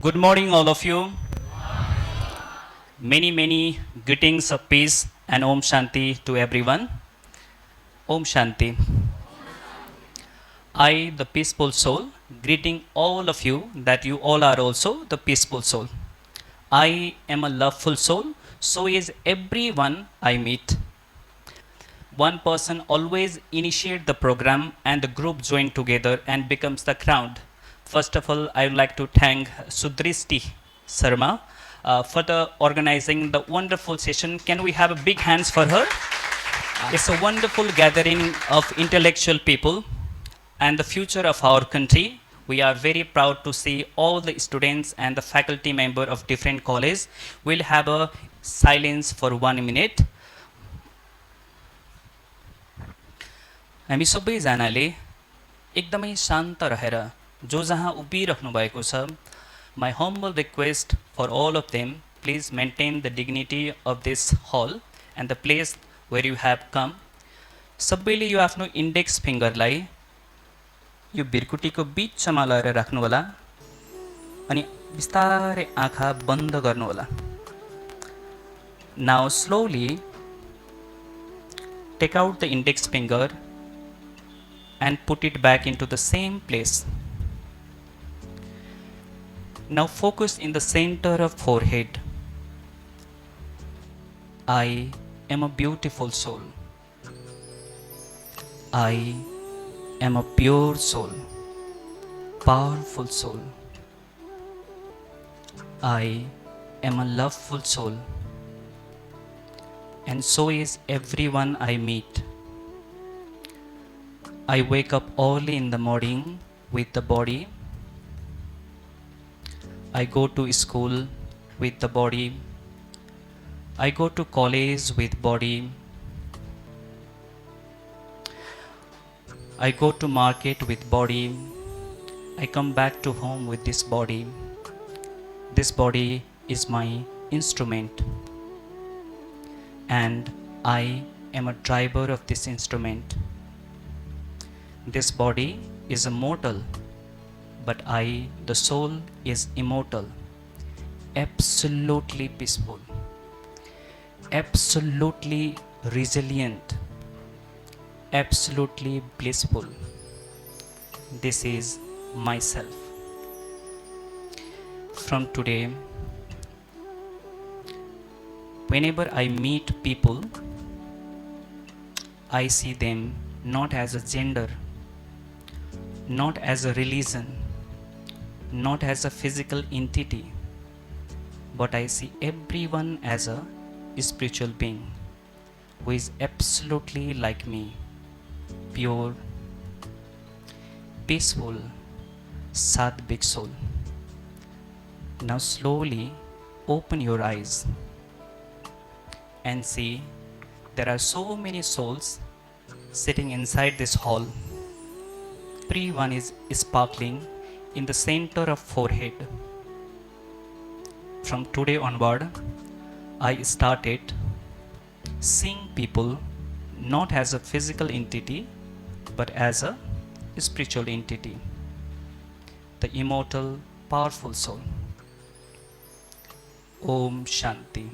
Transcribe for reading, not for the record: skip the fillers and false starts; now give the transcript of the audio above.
Good morning, all of you. Many greetings of peace and Om Shanti to everyone. Om Shanti. I, the peaceful soul, greeting all of you that you all are also the peaceful soul. I am a loveful soul, so is everyone I meet. One person always initiate the program and the group join together and becomes the crowd. First of all, I would like to thank Sudristi Sarma for the organizing the wonderful session. Can we have a big hands for her? It's a wonderful gathering of intellectual people and the future of our country. We are very proud to see all the students and the faculty member of different colleges. We'll have a silence for 1 minute. हामी सबैजनाले एकदमै शान्त रहेर जो जहाँ उभिराख्नु भएको छ, my humble request for all of them, please maintain the dignity of this hall and the place where you have come. सबैले यो आफ्नो इन्डेक्स फिङ्गरलाई यो भिरकुटीको बीचमा लगाएर राख्नु होला अनि बिस्तारै आँखा बन्द गर्नु होला. Now slowly take out the index finger and put it back into the same place. Now focus in the center of forehead. I am a beautiful soul. I am a pure soul, powerful soul. I am a loveful soul, and so is everyone I meet. I wake up early in the morning with the body. I go to school with the body. I go to college with body. I go to market with body. I come back to home with this body. This body is my instrument, and I am a driver of this instrument. This body is mortal, but I, the soul, is immortal, absolutely peaceful, absolutely resilient, absolutely blissful. This is myself. From today, whenever I meet people, I see them not as a gender, not as a religion, not as a physical entity, but I see everyone as a spiritual being who is absolutely like me, pure, peaceful, sattvic soul. Now slowly open your eyes and see there are so many souls sitting inside this hall. Everyone is sparkling in the center of forehead. From today onward, I started seeing people not as a physical entity, but as a spiritual entity, the immortal, powerful soul. Om Shanti.